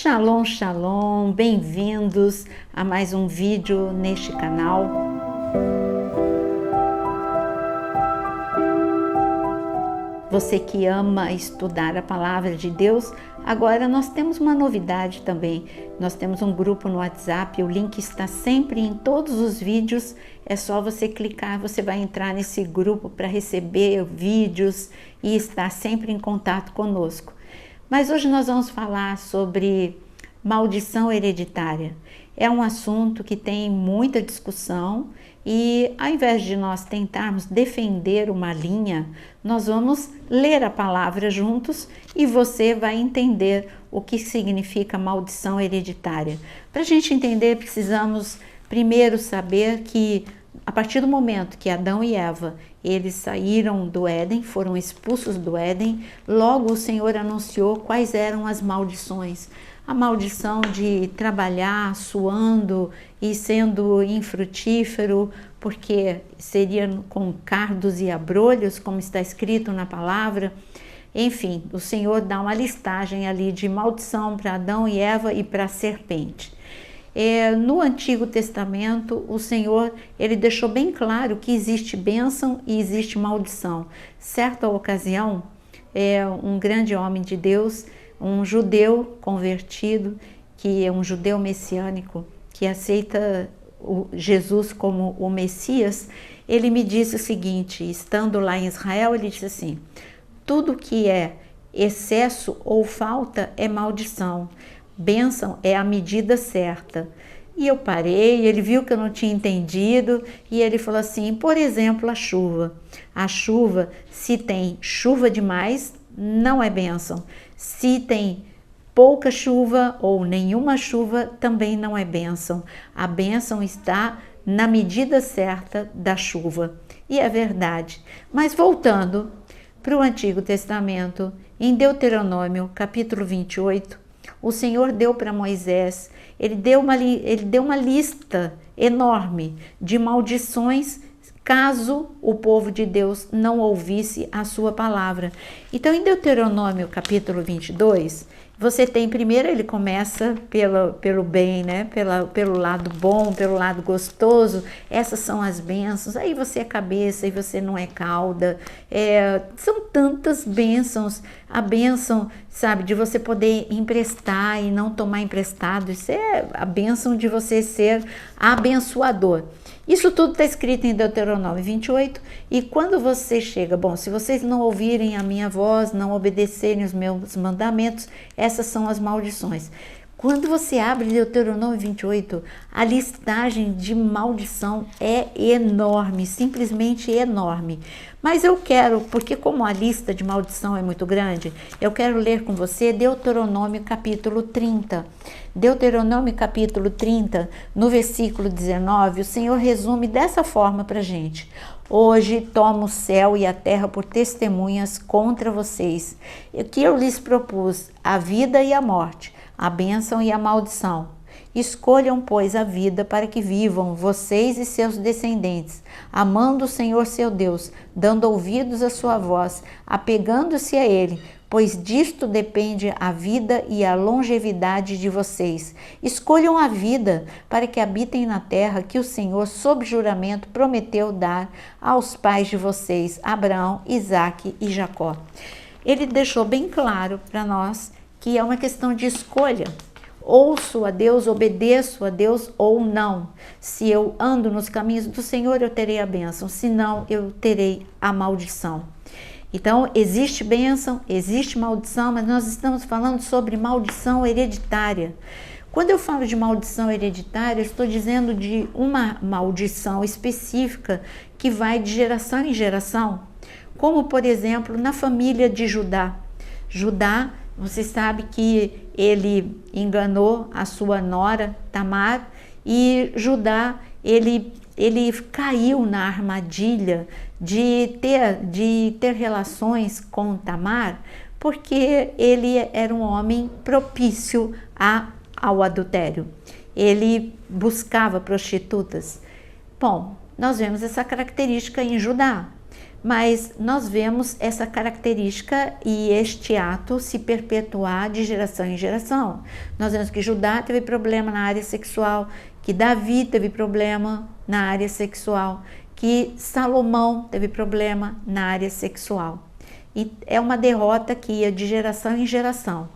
Shalom, shalom, bem-vindos a mais um vídeo neste canal. Você que ama estudar a palavra de Deus, agora nós temos uma novidade também. Nós temos um grupo no WhatsApp, o link está sempre em todos os vídeos. É só você clicar, você vai entrar nesse grupo para receber vídeos e estar sempre em contato conosco. Mas hoje nós vamos falar sobre maldição hereditária. É um assunto que tem muita discussão e ao invés de nós tentarmos defender uma linha, nós vamos ler a palavra juntos e você vai entender o que significa maldição hereditária. Para a gente entender, precisamos primeiro saber que a partir do momento que Adão e Eva eles saíram do Éden, foram expulsos do Éden, logo o Senhor anunciou quais eram as maldições. A maldição de trabalhar suando e sendo infrutífero, porque seria com cardos e abrolhos, como está escrito na palavra. Enfim, o Senhor dá uma listagem ali de maldição para Adão e Eva e para a serpente. No Antigo Testamento, o Senhor ele deixou bem claro que existe bênção e existe maldição. Certa ocasião, um grande homem de Deus, um judeu convertido, que é um judeu messiânico, que aceita Jesus como o Messias, ele me disse o seguinte, estando lá em Israel, ele disse assim: tudo que é excesso ou falta é maldição. Bênção é a medida certa. E eu parei, ele viu que eu não tinha entendido e ele falou assim, por exemplo, a chuva. A chuva, se tem chuva demais, não é bênção. Se tem pouca chuva ou nenhuma chuva, também não é bênção. A bênção está na medida certa da chuva. E é verdade. Mas voltando para o Antigo Testamento, em Deuteronômio, capítulo 28, o Senhor deu para Moisés, ele deu uma lista enorme de maldições caso o povo de Deus não ouvisse a sua palavra. Então, em Deuteronômio capítulo 22, você tem primeiro, ele começa pelo bem, né? Pelo lado bom, pelo lado gostoso, essas são as bênçãos, aí você é cabeça e você não é cauda, são tantas bênçãos, a bênção, sabe, de você poder emprestar e não tomar emprestado, isso é a bênção de você ser abençoador. Isso tudo está escrito em Deuteronômio 28, e quando você chega, bom, se vocês não ouvirem a minha voz, não obedecerem os meus mandamentos, essas são as maldições. Quando você abre Deuteronômio 28, a listagem de maldição é enorme, simplesmente enorme. Mas eu quero, porque como a lista de maldição é muito grande, eu quero ler com você Deuteronômio capítulo 30. Deuteronômio capítulo 30, no versículo 19, o Senhor resume dessa forma para a gente. Hoje tomo o céu e a terra por testemunhas contra vocês, que eu lhes propus a vida e a morte, a bênção e a maldição. Escolham, pois, a vida para que vivam vocês e seus descendentes, amando o Senhor seu Deus, dando ouvidos à sua voz, apegando-se a Ele, pois disto depende a vida e a longevidade de vocês. Escolham a vida para que habitem na terra que o Senhor, sob juramento, prometeu dar aos pais de vocês, Abraão, Isaque e Jacó. Ele deixou bem claro para nós que é uma questão de escolha. Ouço a Deus, obedeço a Deus ou não. Se eu ando nos caminhos do Senhor, eu terei a bênção, se não, eu terei a maldição. Então, existe bênção, existe maldição, mas nós estamos falando sobre maldição hereditária. Quando eu falo de maldição hereditária, eu estou dizendo de uma maldição específica que vai de geração em geração, como, por exemplo, na família de Judá. Judá, você sabe que ele enganou a sua nora, Tamar, e Judá, ele caiu na armadilha de ter relações com Tamar, porque ele era um homem propício ao adultério. Ele buscava prostitutas. Bom, nós vemos essa característica em Judá. Mas nós vemos essa característica e este ato se perpetuar de geração em geração. Nós vemos que Judá teve problema na área sexual, que Davi teve problema na área sexual, que Salomão teve problema na área sexual. E é uma derrota que ia de geração em geração.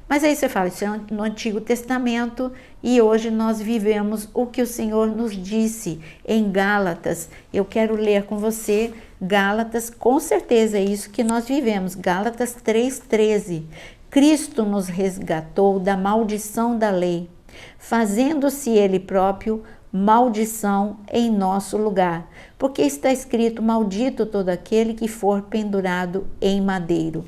Mas aí você fala, isso é no Antigo Testamento e hoje nós vivemos o que o Senhor nos disse em Gálatas. Eu quero ler com você Gálatas, com certeza é isso que nós vivemos. Gálatas 3,13. Cristo nos resgatou da maldição da lei, fazendo-se Ele próprio maldição em nosso lugar, porque está escrito: maldito todo aquele que for pendurado em madeiro.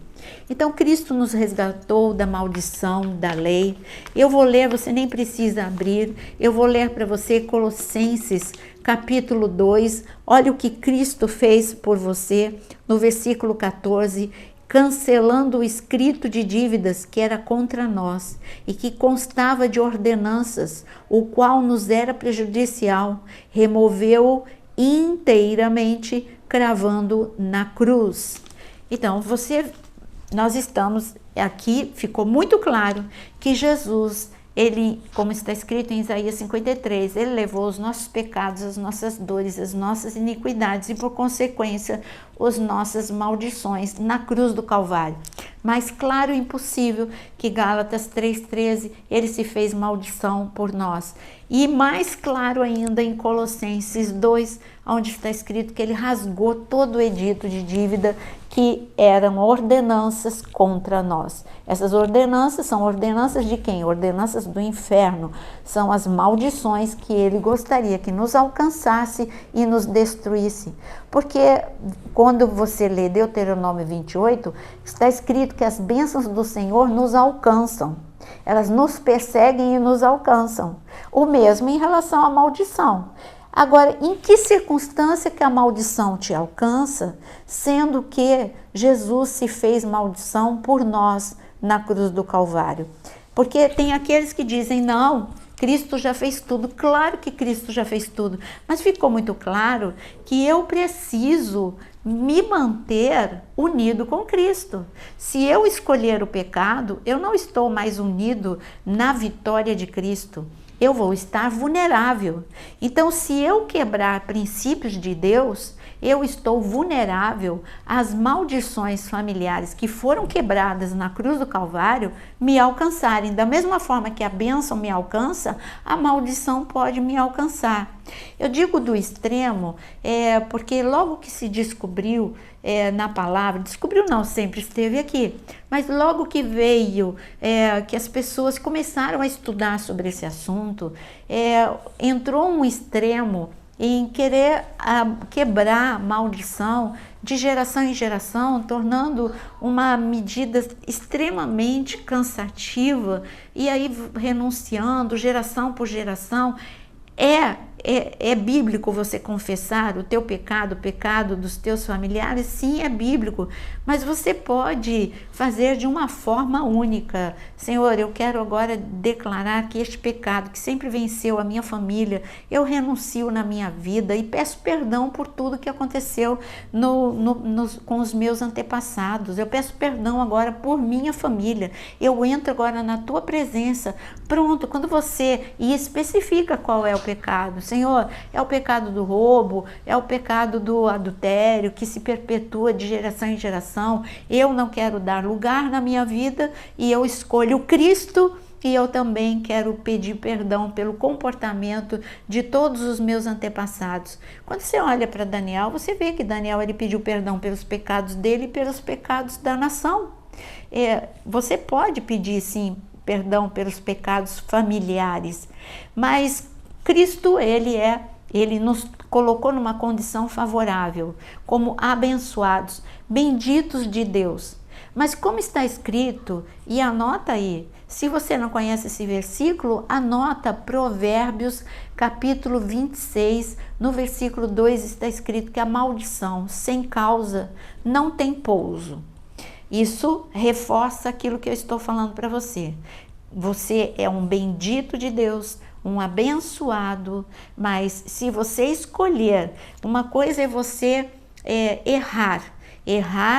Então Cristo nos resgatou da maldição da lei. Eu vou ler, você nem precisa abrir, eu vou ler para você Colossenses capítulo 2, olha o que Cristo fez por você, no versículo 14, cancelando o escrito de dívidas que era contra nós e que constava de ordenanças, o qual nos era prejudicial, removeu-o inteiramente, cravando na cruz. Então, nós estamos aqui, ficou muito claro que Jesus, ele, como está escrito em Isaías 53, ele levou os nossos pecados, as nossas dores, as nossas iniquidades e, por consequência, as nossas maldições na cruz do Calvário. Mais claro e impossível que Gálatas 3,13, ele se fez maldição por nós. E mais claro ainda em Colossenses 2, onde está escrito que ele rasgou todo o edito de dívida que eram ordenanças contra nós. Essas ordenanças são ordenanças de quem? Ordenanças do inferno. São as maldições que ele gostaria que nos alcançasse e nos destruísse. Porque quando você lê Deuteronômio 28, está escrito que as bênçãos do Senhor nos alcançam. Elas nos perseguem e nos alcançam. O mesmo em relação à maldição. Agora, em que circunstância que a maldição te alcança, sendo que Jesus se fez maldição por nós na cruz do Calvário? Porque tem aqueles que dizem, não, Cristo já fez tudo. Claro que Cristo já fez tudo, mas ficou muito claro que eu preciso me manter unido com Cristo. Se eu escolher o pecado, eu não estou mais unido na vitória de Cristo. Eu vou estar vulnerável. Então, se eu quebrar princípios de Deus, eu estou vulnerável às maldições familiares que foram quebradas na cruz do Calvário me alcançarem. Da mesma forma que a bênção me alcança, a maldição pode me alcançar. Eu digo do extremo porque logo que se descobriu na palavra, descobriu não, sempre esteve aqui, mas logo que veio, que as pessoas começaram a estudar sobre esse assunto, entrou um extremo em querer quebrar a maldição de geração em geração, tornando uma medida extremamente cansativa e aí renunciando geração por geração. É bíblico você confessar o teu pecado, o pecado dos teus familiares? Sim, é bíblico, mas você pode fazer de uma forma única. Senhor, eu quero agora declarar que este pecado que sempre venceu a minha família, eu renuncio na minha vida e peço perdão por tudo que aconteceu com os meus antepassados. Eu peço perdão agora por minha família. Eu entro agora na tua presença. Pronto, quando você especifica qual é o pecado, Senhor, é o pecado do roubo, é o pecado do adultério que se perpetua de geração em geração. Eu não quero dar lugar na minha vida e eu escolho Cristo e eu também quero pedir perdão pelo comportamento de todos os meus antepassados. Quando você olha para Daniel, você vê que Daniel ele pediu perdão pelos pecados dele e pelos pecados da nação. Você pode pedir sim perdão pelos pecados familiares, mas Cristo, ele nos colocou numa condição favorável, como abençoados, benditos de Deus. Mas como está escrito, e anota aí, se você não conhece esse versículo, anota Provérbios capítulo 26, no versículo 2 está escrito que a maldição sem causa não tem pouso. Isso reforça aquilo que eu estou falando para você. Você é um bendito de Deus, um abençoado, mas se você escolher, uma coisa é você errar,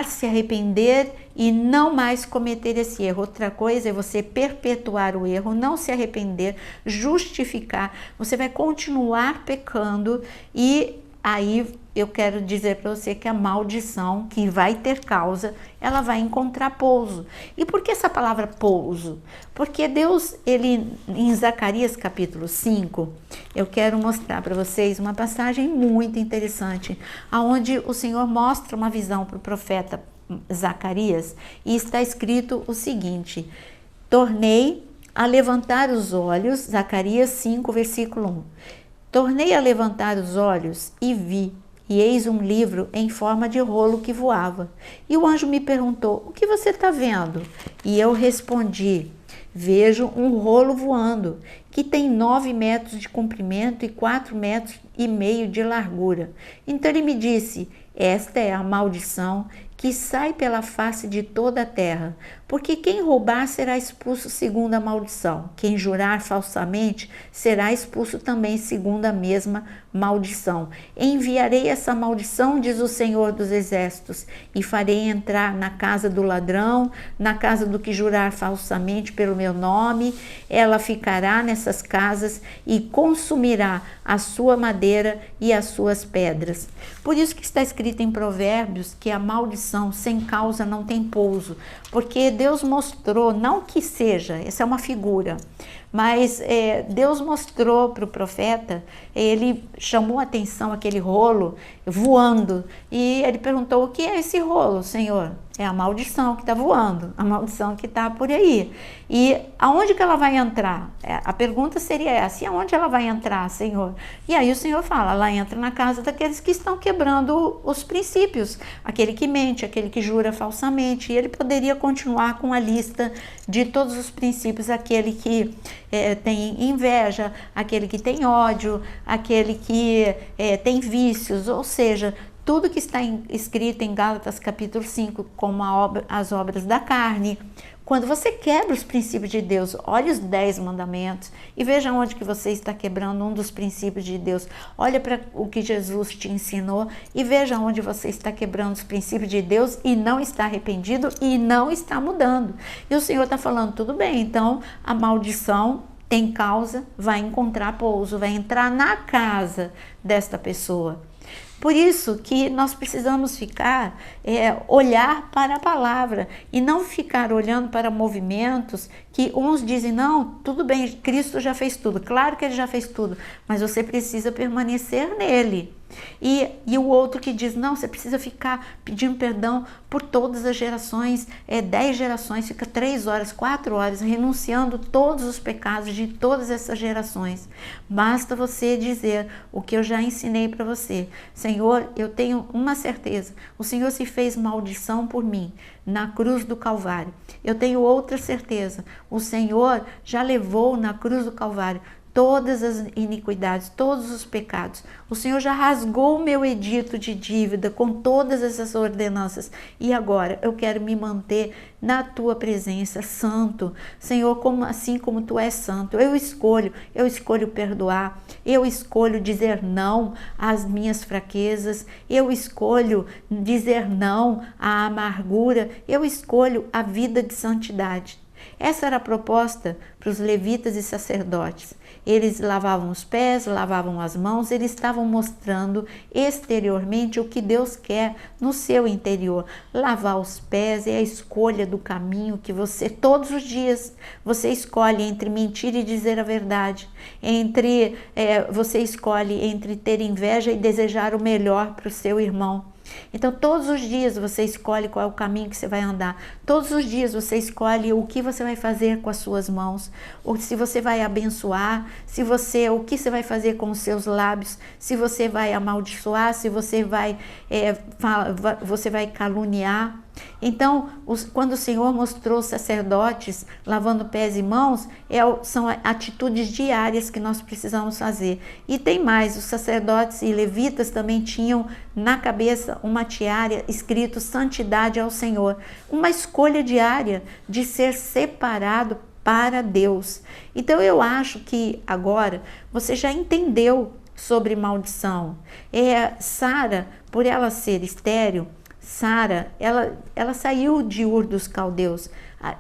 se arrepender e não mais cometer esse erro. Outra coisa é você perpetuar o erro, não se arrepender, justificar. Você vai continuar pecando e aí eu quero dizer para você que a maldição que vai ter causa, ela vai encontrar pouso. E por que essa palavra pouso? Porque Deus, ele em Zacarias capítulo 5, eu quero mostrar para vocês uma passagem muito interessante, onde o Senhor mostra uma visão para o profeta Zacarias e está escrito o seguinte: tornei a levantar os olhos, Zacarias 5, versículo 1. Tornei a levantar os olhos e vi, e eis um livro em forma de rolo que voava. E o anjo me perguntou: o que você está vendo? E eu respondi: vejo um rolo voando, que tem 9 metros de comprimento e 4,5 metros de largura. Então ele me disse: esta é a maldição que sai pela face de toda a terra, porque quem roubar será expulso segundo a maldição, quem jurar falsamente será expulso também segundo a mesma maldição. Enviarei essa maldição, diz o Senhor dos Exércitos, e farei entrar na casa do ladrão, na casa do que jurar falsamente pelo meu nome. Ela ficará nessas casas e consumirá a sua madeira e as suas pedras. Por isso que está escrito em Provérbios que a maldição sem causa não tem pouso, porque Deus mostrou, não que seja, essa é uma figura, mas Deus mostrou para o profeta, ele chamou a atenção aquele rolo voando e ele perguntou: o que é esse rolo, Senhor? É a maldição que está voando, a maldição que está por aí. E aonde que ela vai entrar? A pergunta seria essa: e aonde ela vai entrar, Senhor? E aí o Senhor fala: ela entra na casa daqueles que estão quebrando os princípios, aquele que mente, aquele que jura falsamente. E ele poderia continuar com a lista de todos os princípios: aquele que tem inveja, aquele que tem ódio, aquele que tem vícios, ou seja, tudo que está escrito em Gálatas capítulo 5, como as obras da carne. Quando você quebra os princípios de Deus, olha os 10 mandamentos e veja onde que você está quebrando um dos princípios de Deus. Olha para o que Jesus te ensinou e veja onde você está quebrando os princípios de Deus e não está arrependido e não está mudando. E o Senhor está falando: tudo bem, então a maldição tem causa, vai encontrar pouso, vai entrar na casa desta pessoa. Por isso que nós precisamos olhar para a palavra e não ficar olhando para movimentos que uns dizem: não, tudo bem, Cristo já fez tudo. Claro que ele já fez tudo, mas você precisa permanecer nele. E o outro que diz: não, você precisa ficar pedindo perdão por todas as gerações, 10 gerações, fica 3 horas, 4 horas, renunciando todos os pecados de todas essas gerações. Basta você dizer o que eu já ensinei para você: Senhor, eu tenho uma certeza, o Senhor se fez maldição por mim na cruz do Calvário. Eu tenho outra certeza, o Senhor já levou na cruz do Calvário todas as iniquidades, todos os pecados. O Senhor já rasgou o meu edito de dívida com todas essas ordenanças. E agora eu quero me manter na tua presença, santo. Senhor, assim como tu és santo, eu escolho perdoar, eu escolho dizer não às minhas fraquezas, eu escolho dizer não à amargura, eu escolho a vida de santidade. Essa era a proposta para os levitas e sacerdotes. Eles lavavam os pés, lavavam as mãos, eles estavam mostrando exteriormente o que Deus quer no seu interior. Lavar os pés é a escolha do caminho que você, todos os dias, você escolhe entre mentir e dizer a verdade. Você escolhe entre ter inveja e desejar o melhor para o seu irmão. Então, todos os dias você escolhe qual é o caminho que você vai andar. Todos os dias você escolhe o que você vai fazer com as suas mãos. Ou se você vai abençoar, o que você vai fazer com os seus lábios. Se você vai amaldiçoar, se você vai caluniar. Então, quando o Senhor mostrou os sacerdotes lavando pés e mãos, são atitudes diárias que nós precisamos fazer. E tem mais, os sacerdotes e levitas também tinham na cabeça uma tiara escrito santidade ao Senhor. Uma escolha diária de ser separado para Deus. Então eu acho que agora você já entendeu sobre maldição. Sara, por ela ser estéril, Sara, ela saiu de Ur dos Caldeus.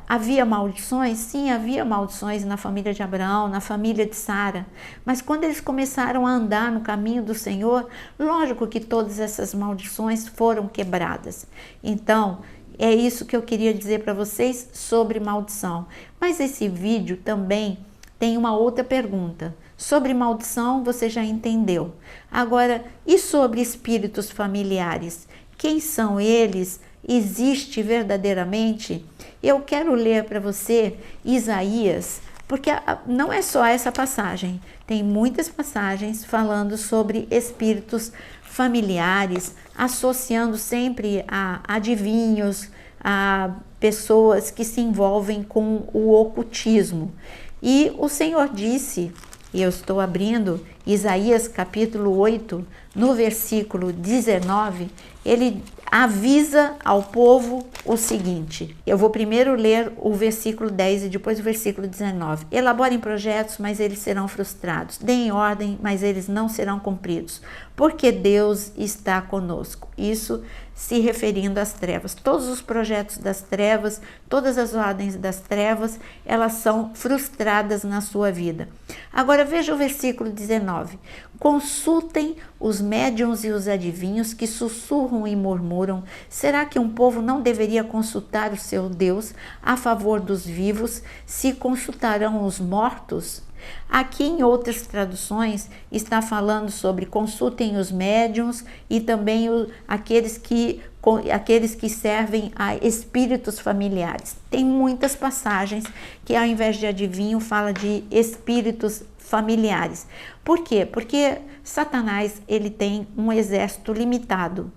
Havia maldições? Sim, havia maldições na família de Abraão, na família de Sara. Mas quando eles começaram a andar no caminho do Senhor, lógico que todas essas maldições foram quebradas. Então, é isso que eu queria dizer para vocês sobre maldição. Mas esse vídeo também tem uma outra pergunta. Sobre maldição, você já entendeu. Agora, e sobre espíritos familiares? Quem são eles? Existe verdadeiramente? Eu quero ler para você Isaías, porque não é só essa passagem, tem muitas passagens falando sobre espíritos familiares, associando sempre a adivinhos, a pessoas que se envolvem com o ocultismo. E o Senhor disse, e eu estou abrindo Isaías capítulo 8, no versículo 19, ele avisa ao povo o seguinte. Eu vou primeiro ler o versículo 10 e depois o versículo 19. Elaborem projetos, mas eles serão frustrados. Deem ordem, mas eles não serão cumpridos. Porque Deus está conosco. Isso se referindo às trevas. Todos os projetos das trevas, todas as ordens das trevas, elas são frustradas na sua vida. Agora veja o versículo 19. Consultem os médiuns e os adivinhos que sussurram e murmuram. Será que um povo não deveria consultar o seu Deus a favor dos vivos? Se consultarão os mortos? Aqui em outras traduções está falando sobre consultem os médiuns e também aqueles que servem a espíritos familiares. Tem muitas passagens que ao invés de adivinho fala de espíritos familiares. Por quê? Porque Satanás ele tem um exército limitado.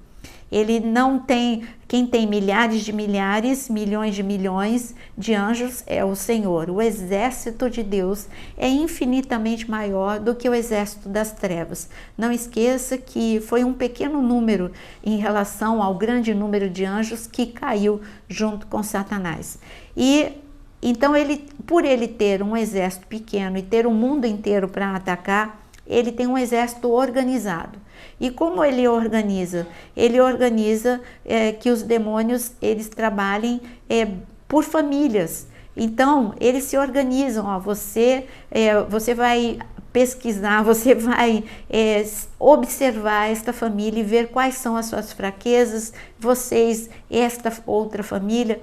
Ele não tem, quem tem milhares de milhares, milhões de milhões de anjos é o Senhor. O exército de Deus é infinitamente maior do que o exército das trevas. Não esqueça que foi um pequeno número em relação ao grande número de anjos que caiu junto com Satanás. E então por ele ter um exército pequeno e ter o mundo inteiro para atacar, ele tem um exército organizado. E como ele organiza? Ele organiza que os demônios eles trabalhem por famílias. Então, eles se organizam. Ó, você vai pesquisar, você vai observar esta família e ver quais são as suas fraquezas, vocês, esta outra família.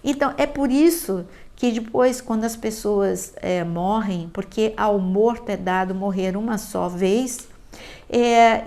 Então, é por isso que depois, quando as pessoas morrem, porque ao morto é dado morrer uma só vez,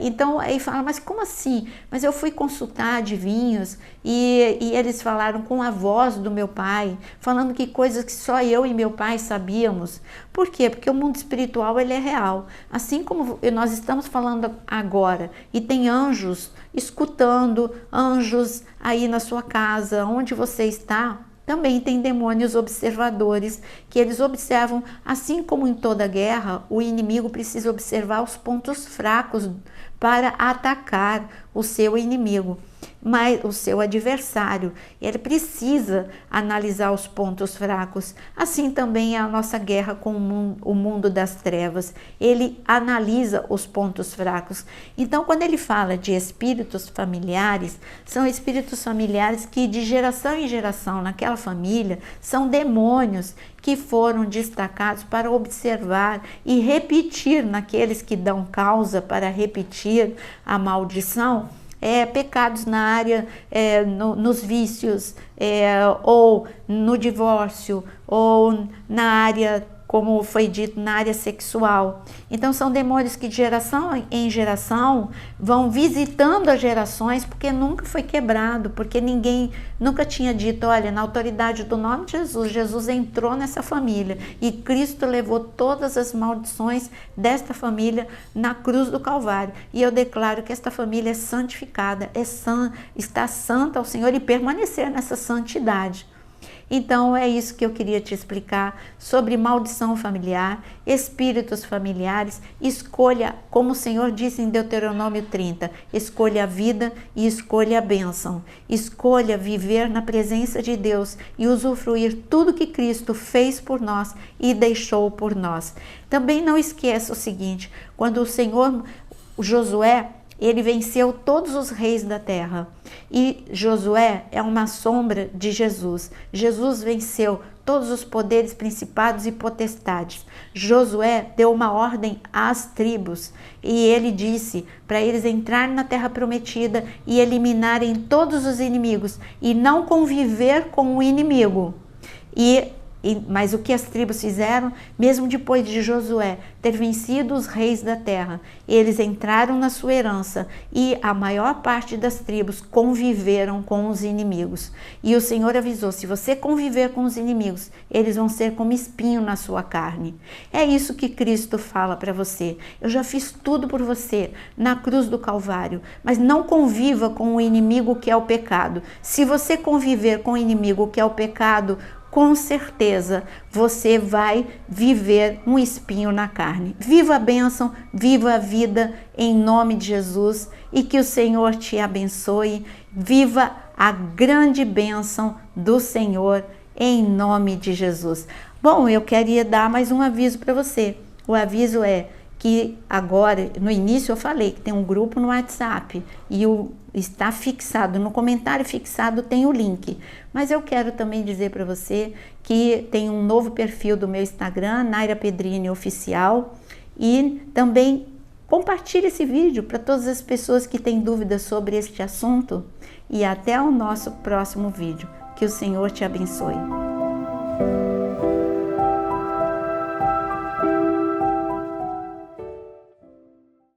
então aí fala, mas como assim? Mas eu fui consultar adivinhos e eles falaram com a voz do meu pai, falando que coisas que só eu e meu pai sabíamos. Por quê? Porque o mundo espiritual ele é real. Assim como nós estamos falando agora e tem anjos escutando, anjos aí na sua casa, onde você está, também tem demônios observadores, que eles observam, assim como em toda guerra, o inimigo precisa observar os pontos fracos para atacar o seu inimigo, mas o seu adversário. Ele precisa analisar os pontos fracos. Assim também é a nossa guerra com o mundo das trevas. Ele analisa os pontos fracos. Então, quando ele fala de espíritos familiares, são espíritos familiares que de geração em geração naquela família são demônios que foram destacados para observar e repetir naqueles que dão causa para repetir a maldição, pecados na área, nos vícios, ou no divórcio, ou na área, como foi dito, na área sexual. Então são demônios que de geração em geração vão visitando as gerações, porque nunca foi quebrado, porque ninguém nunca tinha dito, olha, na autoridade do nome de Jesus, Jesus entrou nessa família e Cristo levou todas as maldições desta família na cruz do Calvário. E eu declaro que esta família é santificada, está santa ao Senhor e permanecer nessa santidade. Então é isso que eu queria te explicar sobre maldição familiar, espíritos familiares. Escolha, como o Senhor disse em Deuteronômio 30, escolha a vida e escolha a bênção. Escolha viver na presença de Deus e usufruir tudo que Cristo fez por nós e deixou por nós. Também não esqueça o seguinte, quando o Josué, ele venceu todos os reis da terra. E Josué é uma sombra de Jesus. Jesus venceu todos os poderes, principados e potestades. Josué deu uma ordem às tribos e ele disse para eles entrarem na terra prometida e eliminarem todos os inimigos e não conviver com o inimigo. Mas o que as tribos fizeram, mesmo depois de Josué ter vencido os reis da terra, eles entraram na sua herança e a maior parte das tribos conviveram com os inimigos. E o Senhor avisou, se você conviver com os inimigos, eles vão ser como espinho na sua carne. É isso que Cristo fala para você. Eu já fiz tudo por você na cruz do Calvário, mas não conviva com o inimigo que é o pecado. Se você conviver com o inimigo que é o pecado, com certeza você vai viver um espinho na carne. Viva a bênção, viva a vida em nome de Jesus e que o Senhor te abençoe. Viva a grande bênção do Senhor em nome de Jesus. Bom, eu queria dar mais um aviso para você. O aviso é que agora, no início eu falei que tem um grupo no WhatsApp e está fixado, no comentário fixado tem o link. Mas eu quero também dizer para você que tem um novo perfil do meu Instagram, Naira Pedrini Oficial, e também compartilhe esse vídeo para todas as pessoas que têm dúvidas sobre este assunto. E até o nosso próximo vídeo. Que o Senhor te abençoe.